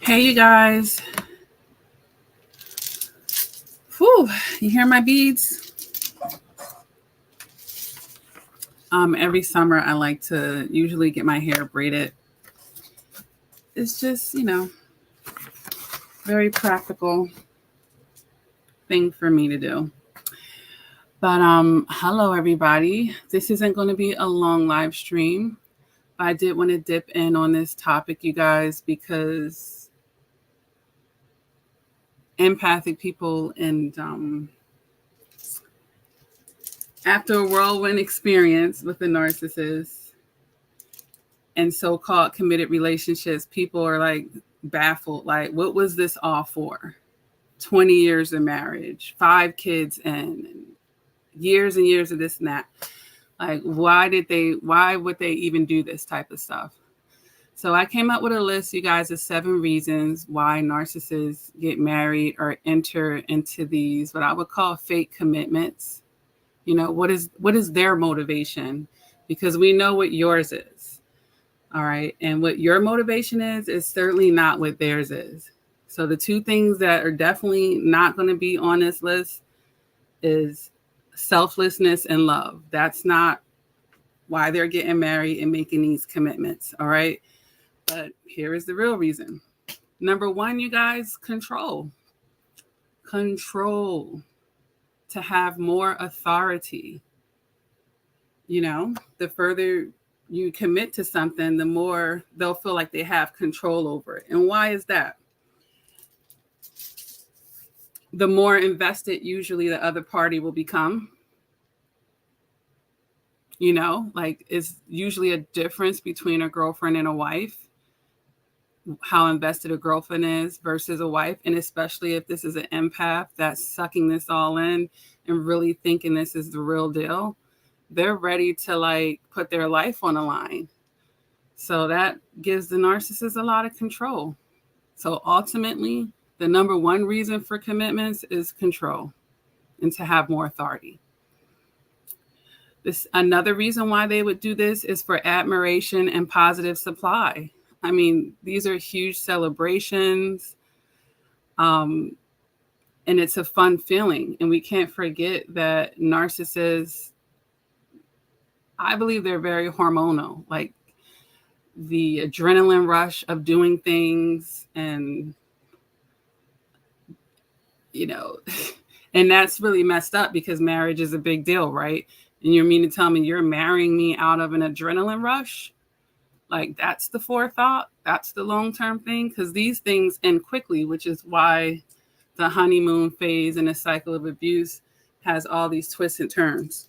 Hey, you guys. Whew, you hear my beads? Every summer I like to usually get my hair braided. It's just, very practical thing for me to do. But hello everybody. This isn't going to be a long live stream. I did want to dip in on this topic, you guys, because empathic people and after a whirlwind experience with a narcissist and so-called committed relationships, people are like baffled. Like, what was this all for? 20 years of marriage, 5 kids, and years and years of this and that. Like, why would they even do this type of stuff? So I came up with a list, you guys, of 7 reasons why narcissists get married or enter into these, what I would call fake commitments. What is their motivation? Because we know what yours is. All right. And what your motivation is certainly not what theirs is. So the 2 things that are definitely not going to be on this list is selflessness and love. That's not why they're getting married and making these commitments. All right. But here is the real reason. Number 1, you guys, control. Control. To have more authority. The further you commit to something, the more they'll feel like they have control over it. And why is that? The more invested usually the other party will become. Like it's usually a difference between a girlfriend and a wife, how invested a girlfriend is versus a wife. And especially if this is an empath that's sucking this all in and really thinking this is the real deal, they're ready to like put their life on the line. So that gives the narcissist a lot of control. So ultimately, the number 1 reason for commitments is control and to have more authority. Another reason why they would do this is for admiration and positive supply. I mean, these are huge celebrations. And it's a fun feeling. And we can't forget that narcissists, I believe they're very hormonal, like the adrenaline rush of doing things and, and that's really messed up because marriage is a big deal, right? And you mean to tell me you're marrying me out of an adrenaline rush? Like that's the forethought, that's the long-term thing, because these things end quickly, which is why the honeymoon phase and the cycle of abuse has all these twists and turns.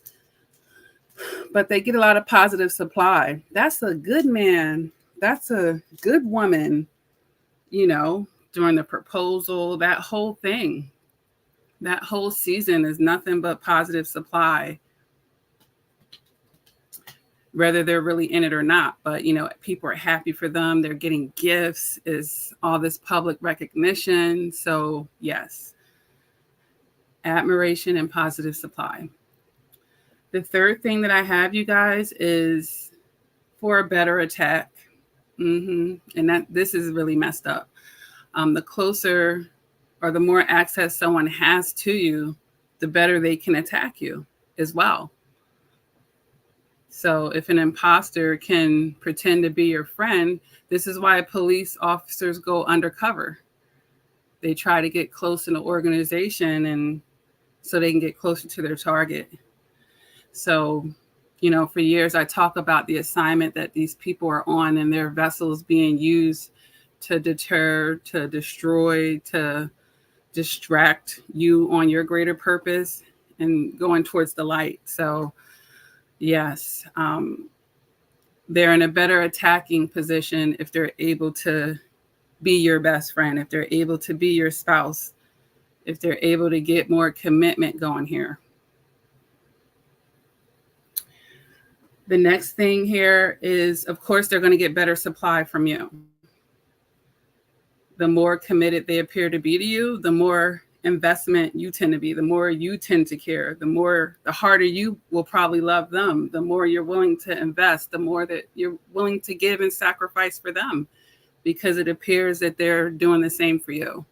But they get a lot of positive supply. That's a good man. That's a good woman, during the proposal, that whole thing. That whole season is nothing but positive supply, whether they're really in it or not. But, people are happy for them. They're getting gifts, is all this public recognition. So, yes, admiration and positive supply. The 3rd thing that I have, you guys, is for a better attack. And this is really messed up. The closer or the more access someone has to you, the better they can attack you as well. So if an imposter can pretend to be your friend, this is why police officers go undercover. They try to get close in the organization and so they can get closer to their target. So, for years I talk about the assignment that these people are on and their vessels being used to deter, to destroy, to distract you on your greater purpose and going towards the light. So yes, they're in a better attacking position if they're able to be your best friend, if they're able to be your spouse, if they're able to get more commitment going here. The next thing here is, of course, they're going to get better supply from you. The more committed they appear to be to you, the more investment you tend to be, the more you tend to care, the harder you will probably love them, the more you're willing to invest, the more that you're willing to give and sacrifice for them, because it appears that they're doing the same for you.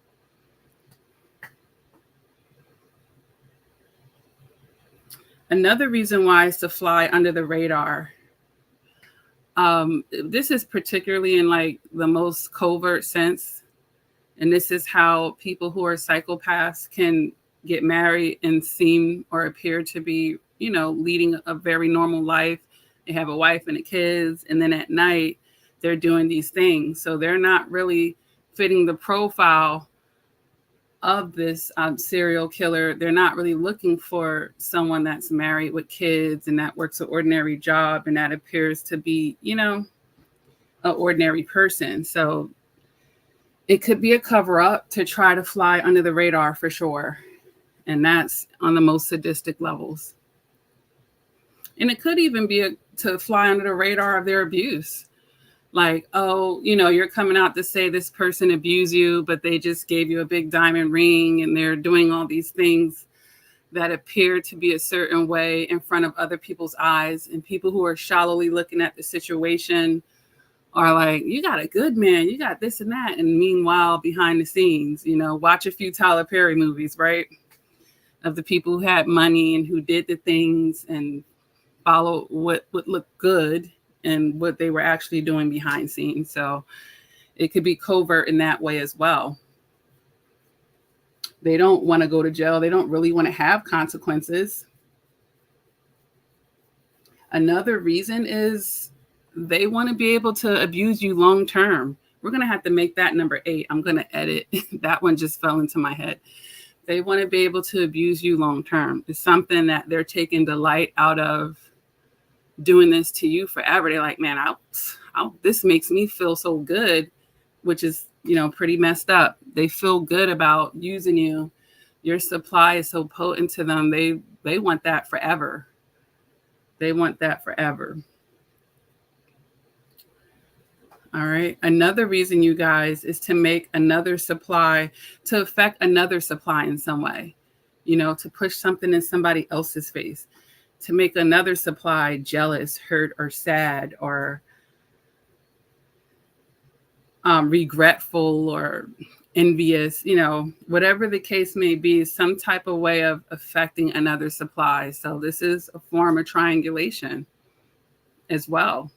Another reason why is to fly under the radar. This is particularly in like the most covert sense. And this is how people who are psychopaths can get married and seem or appear to be, leading a very normal life. They have a wife and a kids. And then at night, they're doing these things. So they're not really fitting the profile of this serial killer. They're not really looking for someone that's married with kids and that works an ordinary job and that appears to be, an ordinary person. So it could be a cover up to try to fly under the radar for sure. And that's on the most sadistic levels. And it could even be to fly under the radar of their abuse. Like, oh, you're coming out to say this person abused you, but they just gave you a big diamond ring and they're doing all these things that appear to be a certain way in front of other people's eyes. And people who are shallowly looking at the situation are like, you got a good man, you got this and that. And meanwhile, behind the scenes, watch a few Tyler Perry movies, right? Of the people who had money and who did the things and follow what would look good and what they were actually doing behind scenes. So it could be covert in that way as well. They don't want to go to jail. They don't really want to have consequences. Another reason is they want to be able to abuse you long term. We're going to have to make that number 8. I'm going to edit. That one just fell into my head. They want to be able to abuse you long term. It's something that they're taking delight out of doing this to you forever. They're like, man, this makes me feel so good, which is, pretty messed up. They feel good about using you. Your supply is so potent to them. They want that forever. They want that forever. All right. Another reason, you guys, is to make another supply, to affect another supply in some way, to push something in somebody else's face, to make another supply jealous, hurt, or sad, or regretful or envious, whatever the case may be, some type of way of affecting another supply. So this is a form of triangulation as well.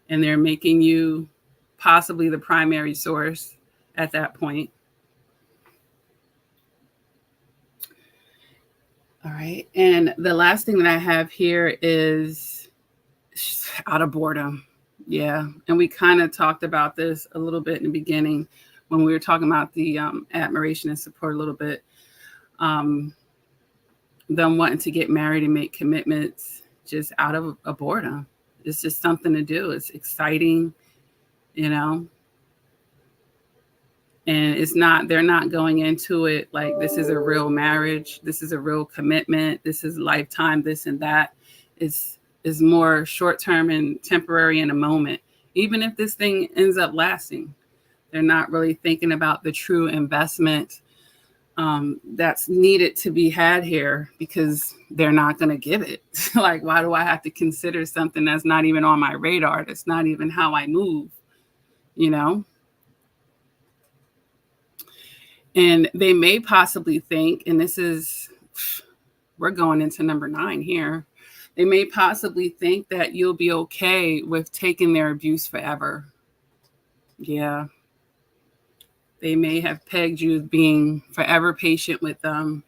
And they're making you possibly the primary source at that point. All right. And the last thing that I have here is out of boredom. Yeah. And we kind of talked about this a little bit in the beginning when we were talking about the admiration and support a little bit. Them wanting to get married and make commitments just out of a boredom. It's just something to do. It's exciting, and they're not going into it like this is a real marriage. This is a real commitment. This is lifetime, this and that. Is more short-term and temporary in a moment. Even if this thing ends up lasting, they're not really thinking about the true investment that's needed to be had here, because they're not going to give it. Like, why do I have to consider something that's not even on my radar? That's not even how I move, And they may possibly think, and we're going into number 9 here. They may possibly think that you'll be okay with taking their abuse forever. Yeah. They may have pegged you as being forever patient with them,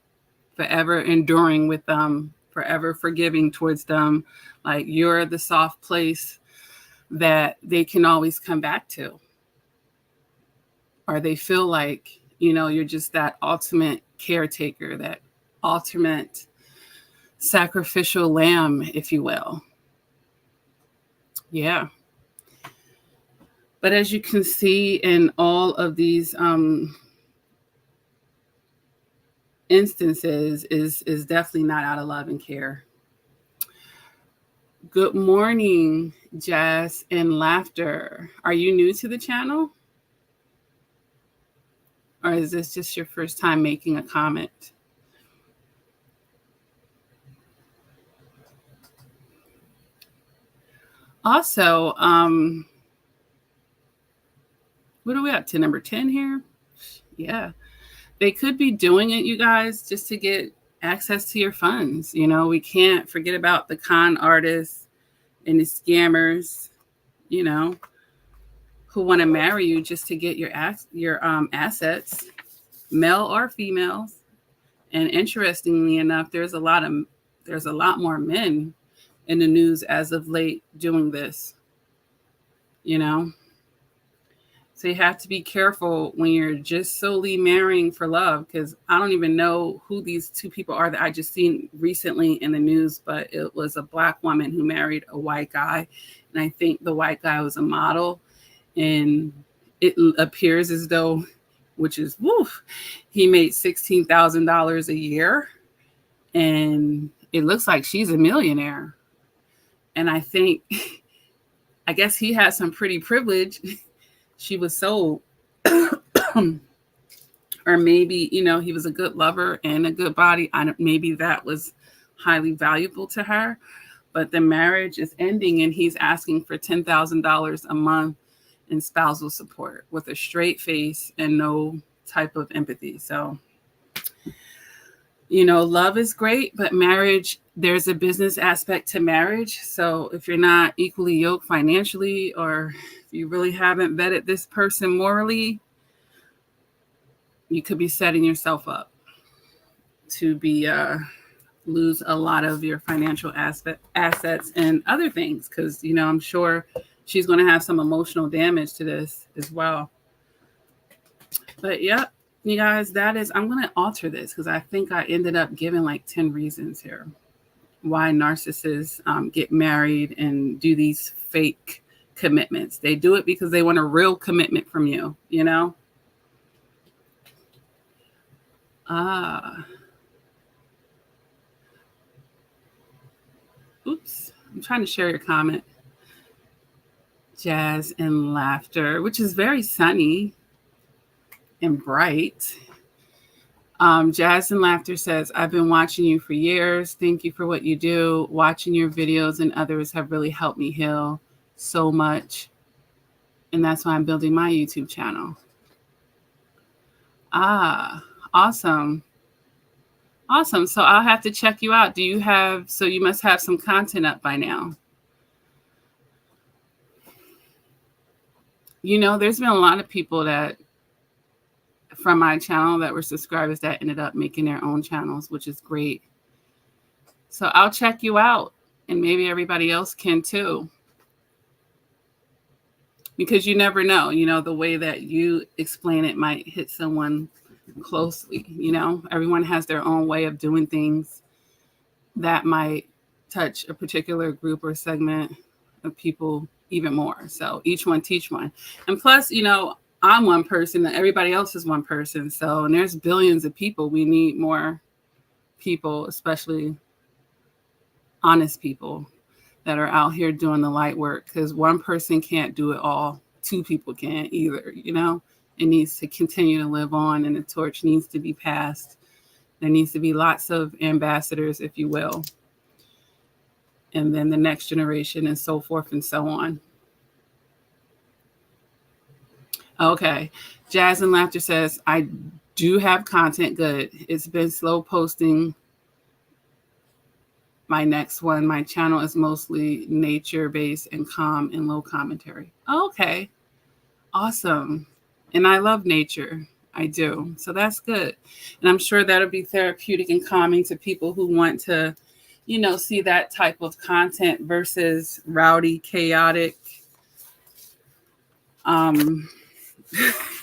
forever enduring with them, forever forgiving towards them. Like you're the soft place that they can always come back to. Or they feel like, you're just that ultimate caretaker, that ultimate sacrificial lamb, if you will. Yeah. But as you can see in all of these instances is definitely not out of love and care. Good morning, Jazz and Laughter. Are you new to the channel? Or is this just your first time making a comment? Also, What are we up to? Number 10 here? Yeah. They could be doing it, you guys, just to get access to your funds. You know, we can't forget about the con artists and the scammers, you know, who want to marry you just to get your assets, male or females. And interestingly enough, there's a lot more men in the news as of late doing this, you know. So you have to be careful when you're just solely marrying for love, because I don't even know who these two people are that I just seen recently in the news, but it was a Black woman who married a white guy. And I think the white guy was a model. And it appears as though, which is woof, he made $16,000 a year. And it looks like she's a millionaire. And I think, I guess he had some pretty privilege. She was sold. Or maybe, you know, he was a good lover and a good body. Maybe that was highly valuable to her. But the marriage is ending and he's asking for $10,000 a month in spousal support with a straight face and no type of empathy. So, you know, love is great, but marriage, there's a business aspect to marriage. So if you're not equally yoked financially, or if you really haven't vetted this person morally, you could be setting yourself up to be lose a lot of your financial assets and other things. Because, you know, I'm sure she's going to have some emotional damage to this as well. But yeah, you guys, I'm going to alter this because I think I ended up giving like 10 reasons here why narcissists get married and do these fake commitments. They do it because they want a real commitment from you, you know? Oops, I'm trying to share your comment. Jazz and laughter, which is very sunny and bright. Jazz and Laughter says, I've been watching you for years. Thank you for what you do. Watching your videos and others have really helped me heal so much. And that's why I'm building my YouTube channel. Awesome. Awesome. So I'll have to check you out. You must have some content up by now. You know, there's been a lot of people that from my channel that were subscribers that ended up making their own channels, which is great. So I'll check you out, and maybe everybody else can too. Because you never know, you know, the way that you explain it might hit someone closely. You know, everyone has their own way of doing things that might touch a particular group or segment of people even more. So each one teach one. And plus, you know, I'm one person and everybody else is one person. So, and there's billions of people. We need more people, especially honest people that are out here doing the light work, because one person can't do it all. Two people can't either, you know. It needs to continue to live on, and the torch needs to be passed. There needs to be lots of ambassadors, if you will. And then the next generation and so forth and so on. Okay. Jazz and Laughter says, I do have content. Good. It's been slow posting my next one. My channel is mostly nature-based and calm and low commentary. Okay. Awesome. And I love nature. I do. So that's good. And I'm sure that'll be therapeutic and calming to people who want to, you know, see that type of content versus rowdy, chaotic,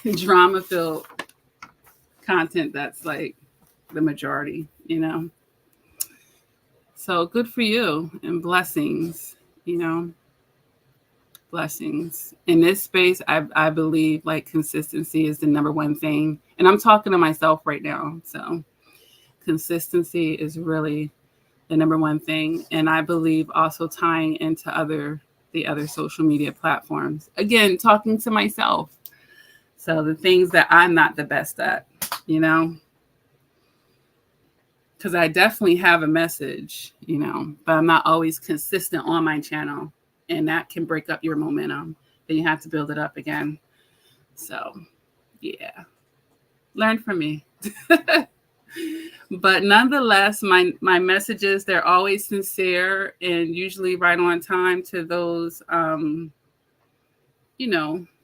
drama-filled content that's like the majority, you know. So good for you, and blessings, you know, blessings. In this space, I believe like consistency is the number one thing. And I'm talking to myself right now. So consistency is really the number one thing. And I believe also tying into the other social media platforms. Again, talking to myself. So the things that I'm not the best at, you know, because I definitely have a message, you know, but I'm not always consistent on my channel, and that can break up your momentum. Then you have to build it up again. So, yeah, learn from me. But nonetheless, my messages, they're always sincere and usually right on time to those,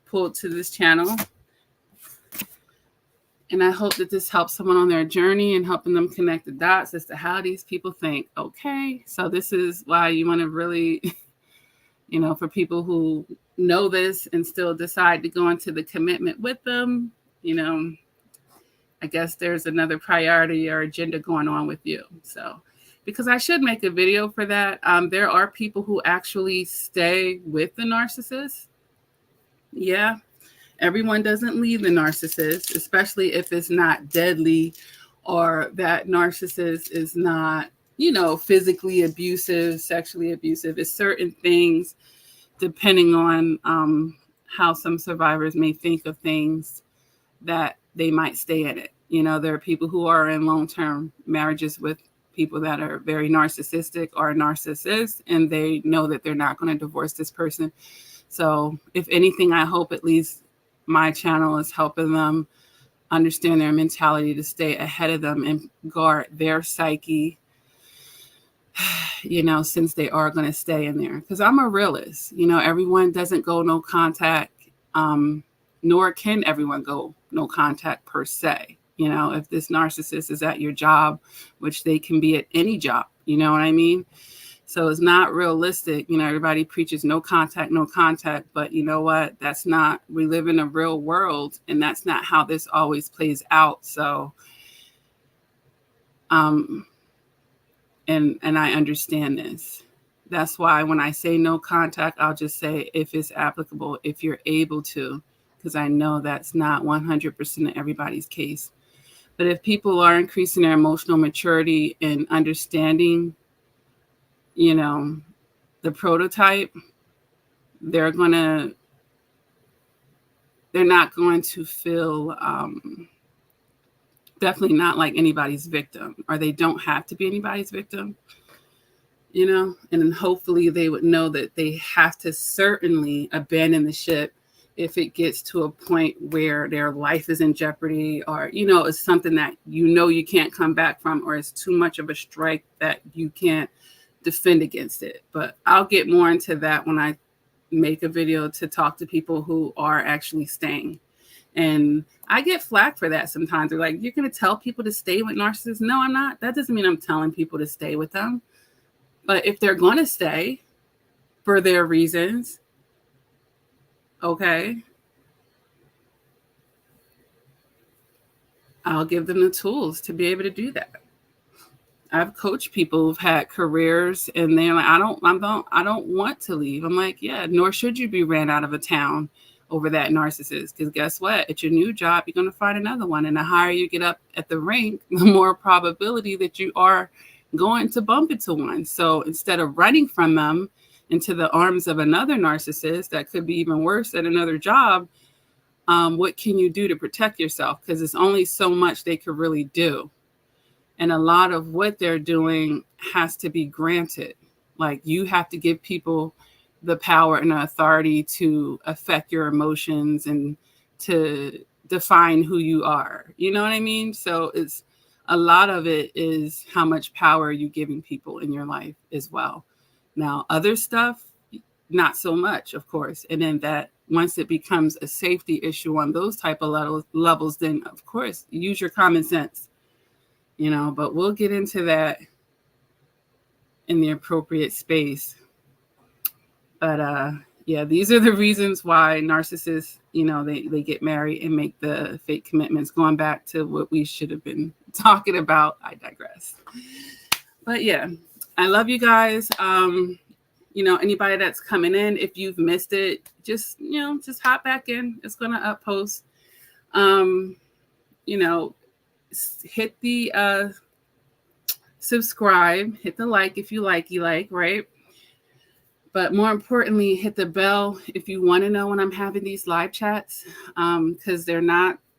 pulled to this channel. And I hope that this helps someone on their journey and helping them connect the dots as to how these people think. Okay, so this is why you want to really, for people who know this and still decide to go into the commitment with them, I guess there's another priority or agenda going on with you. So, because I should make a video for that. There are people who actually stay with the narcissist. Yeah. Everyone doesn't leave the narcissist, especially if it's not deadly or that narcissist is not, physically abusive, sexually abusive. It's certain things, depending on how some survivors may think of things, that they might stay in it. There are people who are in long-term marriages with people that are very narcissistic or narcissists, and they know that they're not going to divorce this person. So if anything, I hope at least my channel is helping them understand their mentality to stay ahead of them and guard their psyche, since they are going to stay in there. Because I'm a realist. Everyone doesn't go no contact, nor can everyone go no contact per se. If this narcissist is at your job, which they can be at any job, you know what I mean? So it's not realistic. Everybody preaches no contact, but you know what? That's not, we live in a real world, and that's not how this always plays out. So, and I understand this. That's why when I say no contact, I'll just say if it's applicable, if you're able to, because I know that's not 100% of everybody's case. But if people are increasing their emotional maturity and understanding, the prototype, they're not going to feel, definitely not like anybody's victim, or they don't have to be anybody's victim, and then hopefully they would know that they have to certainly abandon the ship if it gets to a point where their life is in jeopardy, or, it's something that you can't come back from, or it's too much of a strike that you can't defend against it. But I'll get more into that when I make a video to talk to people who are actually staying. And I get flack for that sometimes. They're like, you're going to tell people to stay with narcissists? No, I'm not. That doesn't mean I'm telling people to stay with them. But if they're going to stay for their reasons, okay, I'll give them the tools to be able to do that. I've coached people who've had careers and they're like, I don't want to leave. I'm like, yeah, nor should you be ran out of a town over that narcissist. Because guess what? At your new job, you're going to find another one. And the higher you get up at the rank, the more probability that you are going to bump into one. So instead of running from them into the arms of another narcissist that could be even worse at another job, what can you do to protect yourself? Because it's only so much they could really do. And a lot of what they're doing has to be granted. Like, you have to give people the power and the authority to affect your emotions and to define who you are. You know what I mean? So it's a lot of it is how much power you're giving people in your life as well. Now, other stuff, not so much, of course. And then that once it becomes a safety issue on those type of levels, then of course, use your common sense. But we'll get into that in the appropriate space. But yeah, these are the reasons why narcissists, they get married and make the fake commitments. Going back to what we should have been talking about, I digress. But yeah, I love you guys. Anybody that's coming in, if you've missed it, just hop back in. It's gonna uppost. Hit the subscribe, hit the like if you like, right? But more importantly, hit the bell if you want to know when I'm having these live chats, because they're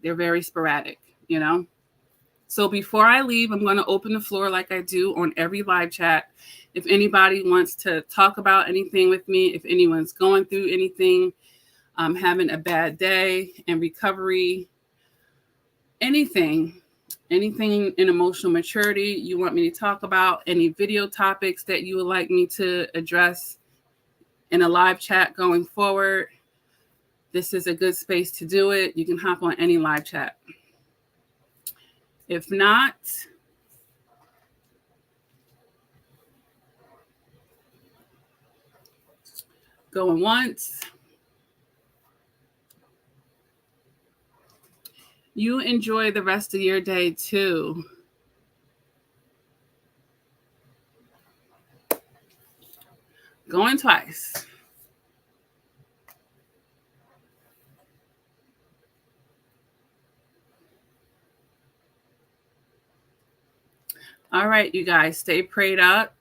very sporadic, So before I leave, I'm going to open the floor like I do on every live chat. If anybody wants to talk about anything with me, if anyone's going through anything, having a bad day and recovery, anything in emotional maturity you want me to talk about, any video topics that you would like me to address in a live chat going forward, this is a good space to do it. You can hop on any live chat. If not, going once. You enjoy the rest of your day too. Going twice. All right, you guys, stay prayed up,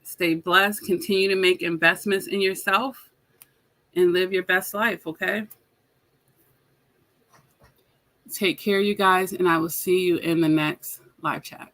stay blessed, continue to make investments in yourself, and live your best life, okay? Take care, you guys, and I will see you in the next live chat.